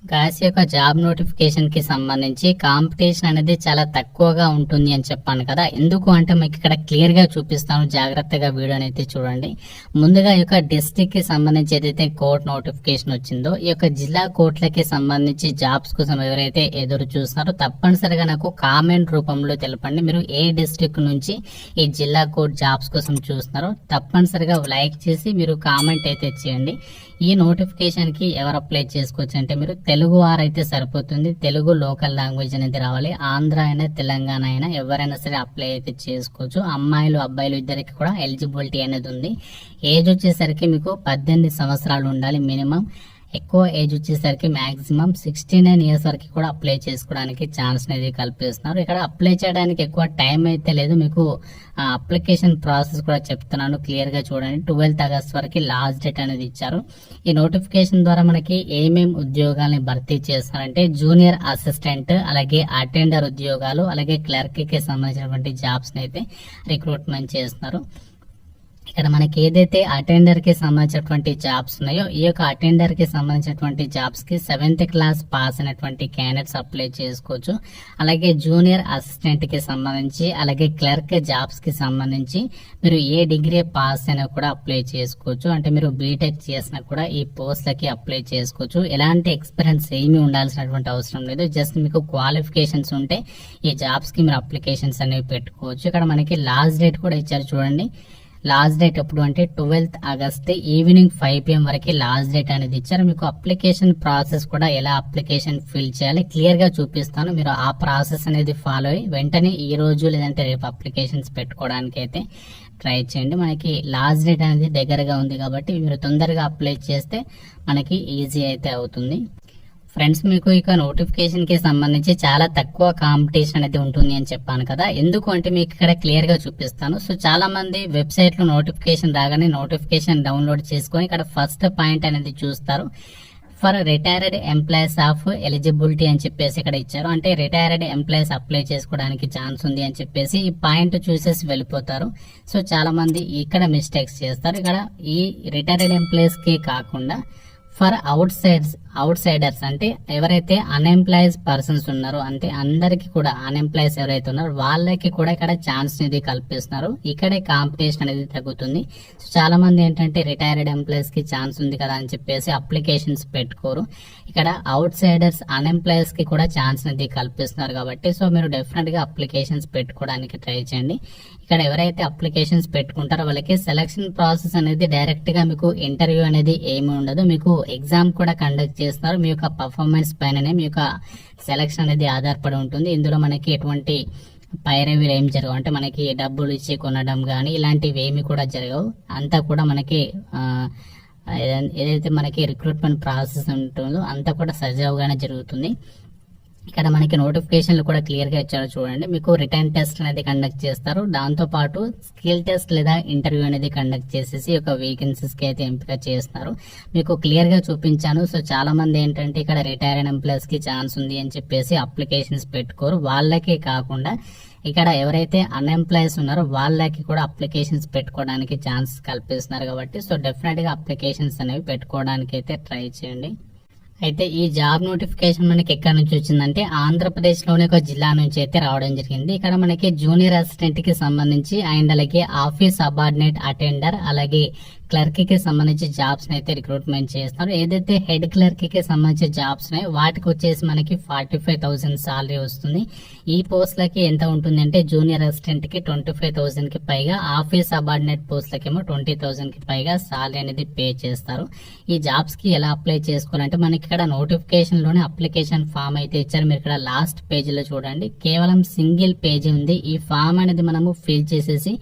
Gas యొక్క job notification కి సంబంధించి కాంపిటీషన్ అనేది చాలా తక్కువగా ఉంటుంది అని చెప్పాను కదా. ఎందుకు అంటే మీకు ఇక్కడ క్లియర్ గా చూపిస్తాను, జాగ్రత్తగా వీడియోని అయితే చూడండి. ముందుగా ఈ యొక్క డిస్ట్రిక్ట్ కి సంబంధించి ఏదైతే కోర్ట్ నోటిఫికేషన్ వచ్చిందో, ఈ యొక్క జిల్లా కోర్టులకి సంబంధించి జాబ్స్ కోసం ఎవరైతే ఎదురు చూస్తున్నారో తప్పనిసరిగా నాకు కామెంట్ రూపంలో తెలపండి. మీరు ఏ డిస్ట్రిక్ట్ నుంచి ఈ జిల్లా కోర్ట్ జాబ్స్ కోసం చూస్తున్నారో తప్పనిసరిగా లైక్ చేసి మీరు కామెంట్ అయితే చేయండి. ఈ నోటిఫికేషన్ కి ఎవరు అప్లై చేసుకోవచ్చు అంటే మీరు తెలుగు వారైతే సరిపోతుంది. తెలుగు లోకల్ లాంగ్వేజ్ అనేది రావాలి. ఆంధ్ర అయినా తెలంగాణ అయినా ఎవరైనా సరే అప్లై అయితే చేసుకోవచ్చు. అమ్మాయిలు అబ్బాయిలు ఇద్దరికి కూడా ఎలిజిబిలిటీ అనేది ఉంది. ఏజ్ వచ్చేసరికి మీకు 18 సంవత్సరాలు ఉండాలి మినిమం. ఎక్కువ ఏజ్ వచ్చేసరికి మాక్సిమం 69 ఇయర్స్ వరకు కూడా అప్లై చేసుకోవడానికి ఛాన్స్ అనేది కల్పిస్తున్నారు. ఇక్కడ అప్లై చేయడానికి ఎక్కువ టైం అయితే లేదు. మీకు అప్లికేషన్ ప్రాసెస్ కూడా చెప్తున్నాను, క్లియర్ గా చూడండి. 12th ఆగస్ట్ వరకు లాస్ట్ డేట్ అనేది ఇచ్చారు. ఈ నోటిఫికేషన్ ద్వారా మనకి ఏమేమి ఉద్యోగాలని భర్తీ చేస్తారంటే జూనియర్ అసిస్టెంట్, అలాగే అటెండర్ ఉద్యోగాలు, అలాగే క్లర్క్ కి సంబంధించినటువంటి జాబ్స్ అయితే రిక్రూట్మెంట్ చేస్తున్నారు. ఇక్కడ మనకి ఏదైతే అటెండర్ కి సంబంధించినటువంటి జాబ్స్ ఉన్నాయో, ఈ యొక్క అటెండర్ కి సంబంధించినటువంటి జాబ్స్ కి 7th క్లాస్ పాస్ అయినటువంటి క్యాండిడేట్స్ అప్లై చేసుకోవచ్చు. అలాగే జూనియర్ అసిస్టెంట్ కి సంబంధించి, అలాగే క్లర్క్ జాబ్స్ కి సంబంధించి మీరు ఏ డిగ్రీ పాస్ అయినా కూడా అప్లై చేసుకోవచ్చు. అంటే మీరు బీటెక్ చేసినా కూడా ఈ పోస్ట్లకి అప్లై చేసుకోవచ్చు. ఎలాంటి ఎక్స్పీరియన్స్ ఏమీ ఉండాల్సినటువంటి అవసరం లేదు. జస్ట్ మీకు క్వాలిఫికేషన్స్ ఉంటే ఈ జాబ్స్ కి మీరు అప్లికేషన్స్ అనేవి పెట్టుకోవచ్చు. ఇక్కడ మనకి లాస్ట్ డేట్ కూడా ఇచ్చారు చూడండి. లాస్ట్ డేట్ ఎప్పుడు అంటే 12th ఆగస్ట్ ఈవినింగ్ 5 PM వరకు లాస్ట్ డేట్ అనేది ఇచ్చారు. మీకు అప్లికేషన్ ప్రాసెస్ కూడా ఎలా అప్లికేషన్ ఫిల్ చేయాలి క్లియర్ గా చూపిస్తాను. మీరు ఆ ప్రాసెస్ అనేది ఫాలో అయ్యి వెంటనే ఈ రోజు లేదంటే రేపు అప్లికేషన్స్ పెట్టుకోవడానికి అయితే ట్రై చేయండి. మనకి లాస్ట్ డేట్ అనేది దగ్గరగా ఉంది కాబట్టి మీరు తొందరగా అప్లై చేస్తే మనకి ఈజీ అయితే అవుతుంది. ఫ్రెండ్స్, మీకు ఇక నోటిఫికేషన్ కి సంబంధించి చాలా తక్కువ కాంపిటీషన్ అనేది ఉంటుంది అని చెప్పాను కదా. ఎందుకు అంటే మీకు ఇక్కడ క్లియర్ గా చూపిస్తాను. సో చాలా మంది వెబ్సైట్ లో నోటిఫికేషన్ రాగానే నోటిఫికేషన్ డౌన్లోడ్ చేసుకొని ఇక్కడ ఫస్ట్ పాయింట్ అనేది చూస్తారు. For retired employees of eligibility అని చెప్పేసి ఇక్కడ ఇచ్చారు. అంటే రిటైర్డ్ ఎంప్లాయీస్ అప్లై చేసుకోవడానికి ఛాన్స్ ఉంది అని చెప్పేసి ఈ పాయింట్ చూసేసి వెళ్ళిపోతారు. సో చాలా మంది ఇక్కడ మిస్టేక్స్ చేస్తారు. ఇక్కడ ఈ రిటైర్డ్ ఎంప్లాయీస్ కి కాకుండా ఫర్ అవుట్ సైడర్స్ అంటే ఎవరైతే అన్ఎంప్లాయీస్ పర్సన్స్ ఉన్నారో, అంటే అందరికి కూడా అన్ఎంప్లాయీస్ ఎవరైతే ఉన్నారో వాళ్ళకి కూడా ఇక్కడ ఛాన్స్ అనేది కల్పిస్తున్నారు. ఇక్కడే కాంపిటీషన్ అనేది తగ్గుతుంది. సో చాలా మంది ఏంటంటే రిటైర్డ్ ఎంప్లాయీస్ కి ఛాన్స్ ఉంది కదా అని చెప్పేసి అప్లికేషన్స్ పెట్టుకోరు. ఇక్కడ అవుట్ సైడర్స్ అన్ఎంప్లాయీస్ కి కూడా ఛాన్స్ అనేది కల్పిస్తున్నారు కాబట్టి సో మీరు డెఫినెట్ గా అప్లికేషన్స్ పెట్టుకోవడానికి ట్రై చేయండి. ఇక్కడ ఎవరైతే అప్లికేషన్స్ పెట్టుకుంటారో వాళ్ళకి సెలక్షన్ ప్రాసెస్ అనేది డైరెక్ట్ గా మీకు ఇంటర్వ్యూ అనేది ఏమి ఉండదు. మీకు ఎగ్జామ్ కూడా కండక్ట్ చేస్తున్నారు. మీ యొక్క పర్ఫార్మెన్స్ పైననే మీ యొక్క సెలక్షన్ అనేది ఆధారపడి ఉంటుంది. ఇందులో మనకి ఎటువంటి పైరవీలు ఏం జరగవు. అంటే మనకి డబ్బులు ఇచ్చి కొనడం కానీ ఇలాంటివి ఏమి కూడా జరగవు. అంతా కూడా మనకి ఏదైతే మనకి రిక్రూట్మెంట్ ప్రాసెస్ ఉంటుందో అంతా కూడా సజావుగానే జరుగుతుంది. ఇక్కడ మనకి నోటిఫికేషన్లు కూడా క్లియర్ గా ఇచ్చారు చూడండి. మీకు రిటర్న్ టెస్ట్ అనేది కండక్ట్ చేస్తారు. దాంతో పాటు స్కిల్ టెస్ట్ లేదా ఇంటర్వ్యూ అనేది కండక్ట్ చేసేసి ఒక వేకెన్సీస్ కి అయితే ఎంపిక చేస్తున్నారు. మీకు క్లియర్ గా చూపించాను. సో చాలా మంది ఏంటంటే ఇక్కడ రిటైర్డ్ ఎంప్లాయీస్ కి ఛాన్స్ ఉంది అని చెప్పేసి అప్లికేషన్స్ పెట్టుకోరు. వాళ్ళకే కాకుండా ఇక్కడ ఎవరైతే అన్ఎంప్లాయీస్ ఉన్నారో వాళ్ళకి కూడా అప్లికేషన్స్ పెట్టుకోవడానికి ఛాన్స్ కల్పిస్తున్నారు కాబట్టి సో డెఫినెట్ గా అప్లికేషన్స్ అనేవి పెట్టుకోవడానికి అయితే ట్రై చేయండి. అయితే ఈ జాబ్ నోటిఫికేషన్ మనకి ఎక్కడి నుంచి వచ్చిందంటే ఆంధ్రప్రదేశ్ లోని ఒక జిల్లా నుంచి అయితే రావడం జరిగింది. ఇక్కడ మనకి జూనియర్ అసిస్టెంట్ కి సంబంధించి అండ్ అలాగే ఆఫీస్ సబార్డినేట్ అటెండర్, అలాగే క్లర్క్ కి సంబంధించి జాబ్స్ అయితే రిక్రూట్మెంట్ చేస్తున్నారు. ఏదైతే హెడ్ క్లర్క్ కి సంబంధించి జాబ్స్ ఉన్నాయో వాటికి వచ్చేసి మనకి 45,000 సాలరీ వస్తుంది. ఈ పోస్టులకి ఎంత ఉంటుంది అంటే జూనియర్ అసిస్టెంట్ కి 25,000 కి పైగా, ఆఫీస్ సబార్డినేట్ పోస్టులకేమో 20,000 కి పైగా సాలరీ అనేది పే చేస్తారు. ఈ జాబ్స్ కి ఎలా అప్లై చేసుకోవాలంటే మనకి ఇక్కడ నోటిఫికేషన్ లోనే అప్లికేషన్ ఫామ్ అయితే ఇచ్చారు. మీరు ఇక్కడ లాస్ట్ పేజ్ లో చూడండి, కేవలం సింగిల్ పేజీ ఉంది. ఈ ఫామ్ అనేది మనము ఫిల్ చేసేసి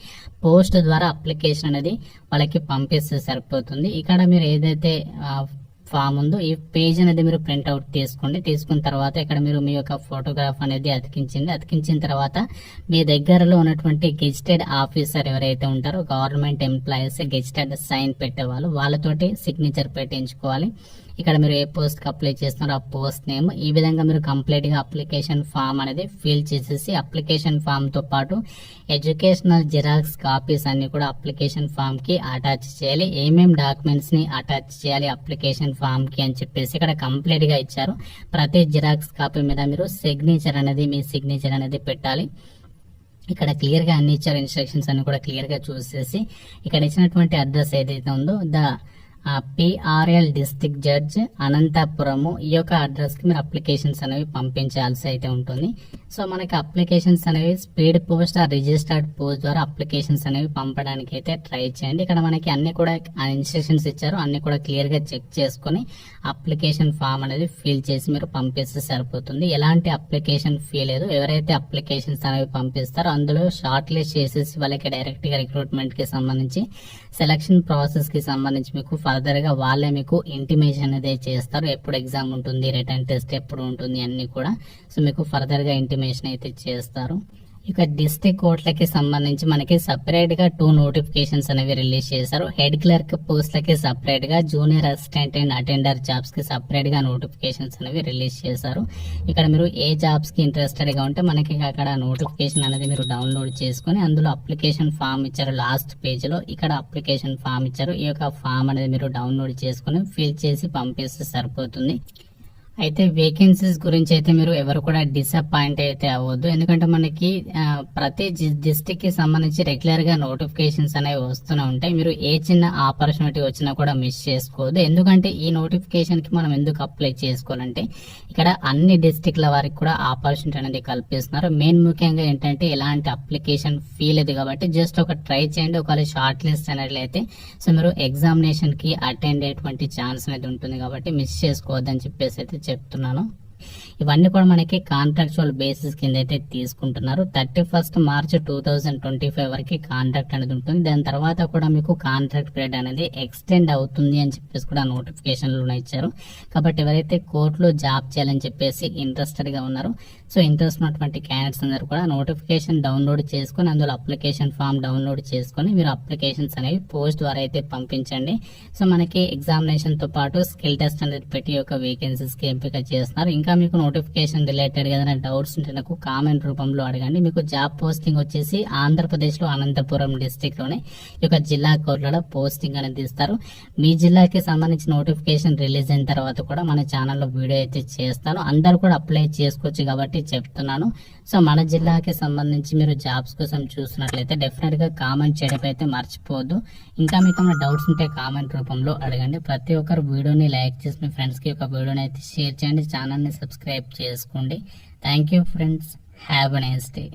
పోస్ట్ ద్వారా అప్లికేషన్ అనేది వాళ్ళకి పంపిస్తే సరిపోతుంది. ఇక్కడ మీరు ఏదైతే ఫామ్ ఉందో ఈ పేజ్ అనేది మీరు ప్రింట్అవుట్ తీసుకోండి. తీసుకున్న తర్వాత ఇక్కడ మీరు మీ యొక్క ఫోటోగ్రాఫ్ అనేది అతికించిన తర్వాత మీ దగ్గరలో ఉన్నటువంటి గెజిటెడ్ ఆఫీసర్ ఎవరైతే ఉంటారో గవర్నమెంట్ ఎంప్లాయీస్ గెజిటెడ్ సైన్ పెట్టేవాళ్ళు వాళ్ళతోటి సిగ్నేచర్ పెట్టించుకోవాలి. ఇక్కడ మీరు ఏ పోస్ట్ కి అప్లై చేస్తున్నారో ఆ పోస్ట్ నేమ్, ఈ విధంగా మీరు కంప్లీట్ గా అప్లికేషన్ ఫామ్ అనేది ఫిల్ చేసేసి అప్లికేషన్ ఫామ్ తో పాటు ఎడ్యుకేషనల్ జిరాక్స్ కాపీస్ అన్ని కూడా అప్లికేషన్ ఫామ్ కి అటాచ్ చేయాలి. ఏమేం డాక్యుమెంట్స్ ని అటాచ్ చేయాలి అప్లికేషన్ ఫామ్ కి అని చెప్పేసి ఇక్కడ కంప్లీట్ గా ఇచ్చారు. ప్రతి జిరాక్స్ కాపీ మీద మీరు మీ సిగ్నేచర్ అనేది పెట్టాలి. ఇక్కడ క్లియర్ గా అన్ని ఇచ్చారు, ఇన్స్ట్రక్షన్స్ అన్ని కూడా క్లియర్ గా చూసేసి ఇక్కడ ఇచ్చినటువంటి అడ్రస్ ఏదైతే ఉందో PRL డిస్ట్రిక్ట్ జడ్జ్ అనంతపురము, ఈ యొక్క అడ్రస్ కి మీరు అప్లికేషన్స్ అనేవి పంపించాల్సి అయితే ఉంటుంది. సో మనకి అప్లికేషన్స్ అనేవి స్పీడ్ పోస్ట్ రిజిస్టర్డ్ పోస్ట్ ద్వారా అప్లికేషన్స్ అనేవి పంపడానికి అయితే ట్రై చేయండి. ఇక్కడ మనకి అన్ని కూడా ఇన్స్ట్రక్షన్స్ ఇచ్చారు, అన్ని కూడా క్లియర్ గా చెక్ చేసుకుని అప్లికేషన్ ఫామ్ అనేది ఫిల్ చేసి మీరు పంపిస్తే సరిపోతుంది. ఎలాంటి అప్లికేషన్ ఫీ లేదు. ఎవరైతే అప్లికేషన్స్ అనేవి పంపిస్తారో అందులో షార్ట్ లిస్ట్ చేసేసి వాళ్ళకి డైరెక్ట్ గా రిక్రూట్మెంట్ కి సంబంధించి సెలక్షన్ ప్రాసెస్ కి సంబంధించి మీకు ఫర్దర్ గా వాళ్ళే మీకు ఇంటిమేషన్ అనేది చేస్తారు. ఎప్పుడు ఎగ్జామ్ ఉంటుంది, రిటర్న్ టెస్ట్ ఎప్పుడు ఉంటుంది అన్ని కూడా. సో మీకు ఫర్దర్ గా ఇంటిమేషన్ అయితే చేస్తారు. ఇక డిస్ట్రిక్ట్ కోర్టులకి సంబంధించి మనకి సపరేట్ గా 2 నోటిఫికేషన్స్ అనేవి రిలీజ్ చేశారు. హెడ్ క్లర్క్ పోస్టులకి సపరేట్ గా, junior assistant and attender jobs కి సపరేట్ గా నోటిఫికేషన్స్ అనేవి రిలీజ్ చేశారు. ఇక్కడ మీరు ఏ జాబ్స్ కి ఇంట్రెస్టెడ్ గా ఉంటే మనకి అక్కడ నోటిఫికేషన్ అనేది మీరు డౌన్లోడ్ చేసుకుని అందులో అప్లికేషన్ ఫామ్ ఇచ్చారు. లాస్ట్ పేజ్ లో ఇక్కడ అప్లికేషన్ ఫామ్ ఇచ్చారు. ఈ యొక్క ఫామ్ అనేది మీరు డౌన్లోడ్ చేసుకుని ఫిల్ చేసి పంపిస్తే సరిపోతుంది. అయితే వేకెన్సీస్ గురించి అయితే మీరు ఎవరు కూడా డిసప్పాయింట్ అయితే అవ్వద్దు. ఎందుకంటే మనకి ప్రతి డిస్ట్రిక్ట్ కి సంబంధించి రెగ్యులర్ గా నోటిఫికేషన్స్ అనేవి వస్తూనే ఉంటాయి. మీరు ఏ చిన్న ఆపర్చునిటీ వచ్చినా కూడా మిస్ చేసుకోవద్దు. ఎందుకంటే ఈ నోటిఫికేషన్ కి మనం ఎందుకు అప్లై చేసుకోవాలంటే ఇక్కడ అన్ని డిస్ట్రిక్ట్ల వారికి కూడా ఆపర్చునిటీ అనేది కల్పిస్తున్నారు. మెయిన్ ముఖ్యంగా ఏంటంటే ఎలాంటి అప్లికేషన్ ఫీ లేదు కాబట్టి జస్ట్ ఒక ట్రై చేయండి. ఒకవేళ షార్ట్ లిస్ట్ అనేట్లయితే సో మీరు ఎగ్జామినేషన్ కి అటెండ్ అయ్యేటువంటి ఛాన్స్ అనేది ఉంటుంది కాబట్టి మిస్ చేసుకోవద్దని చెప్పేసి అయితే చెప్తున్నాను. ఇవన్నీ కూడా మనకి కాంట్రాక్చువల్ బేసిస్ కింద అయితే తీసుకుంటున్నారు. 31 మార్చ్ 2025 వరకు కాంట్రాక్ట్ అనేది ఉంటుంది. దాని తర్వాత కూడా మీకు కాంట్రాక్ట్ పీరియడ్ అనేది ఎక్స్టెండ్ అవుతుంది అని చెప్పేసి కూడా నోటిఫికేషన్లు ఇచ్చారు. కాబట్టి ఎవరైతే కోర్టులో జాబ్ చేయాలని చెప్పేసి ఇంట్రెస్టెడ్ గా ఉన్నారో సో ఇంట్రెస్ట్ ఉన్నటువంటి క్యాండిడేట్స్ అందరూ కూడా నోటిఫికేషన్ డౌన్లోడ్ చేసుకుని అందులో అప్లికేషన్ ఫామ్ డౌన్లోడ్ చేసుకుని మీరు అప్లికేషన్స్ అనేవి పోస్ట్ ద్వారా అయితే పంపించండి. సో మనకి ఎగ్జామినేషన్ తో పాటు స్కిల్ టెస్ట్ అనేది పెట్టి ఒక వేకెన్సీస్ కి ఎంపిక చేస్తున్నారు. ఇంకా మీకు నోటిఫికేషన్ రిలేటెడ్ ఏదైనా డౌట్స్ ఉంటే నాకు కామెంట్ రూపంలో అడగండి. మీకు జాబ్ పోస్టింగ్ వచ్చేసి ఆంధ్రప్రదేశ్ లో అనంతపురం డిస్ట్రిక్ట్ లోనే ఈ యొక్క జిల్లా కోర్టులలో పోస్టింగ్ అనేది ఇస్తారు. మీ జిల్లాకి సంబంధించిన నోటిఫికేషన్ రిలీజ్ అయిన తర్వాత కూడా మన ఛానల్లో వీడియో అయితే చేస్తాను. అందరూ కూడా అప్లై చేసుకోవచ్చు కాబట్టి చెప్తున్నాను. సో మన జిల్లాకి సంబంధించి మీరు జాబ్స్ కోసం చూసినట్లయితే డెఫినెట్ గా కామెంట్ చేయడం అయితే మర్చిపోవద్దు. ఇంకా మీకు ఏమైనా డౌట్స్ ఉంటే కామెంట్ రూపంలో అడగండి. ప్రతి ఒక్కరు వీడియోని లైక్ చేసి మీ ఫ్రెండ్స్ కి ఒక వీడియోని అయితే షేర్ చేయండి. ఛానల్ ని సబ్స్క్రైబ్ చేసుకోండి. Thank you friends. Have a nice day.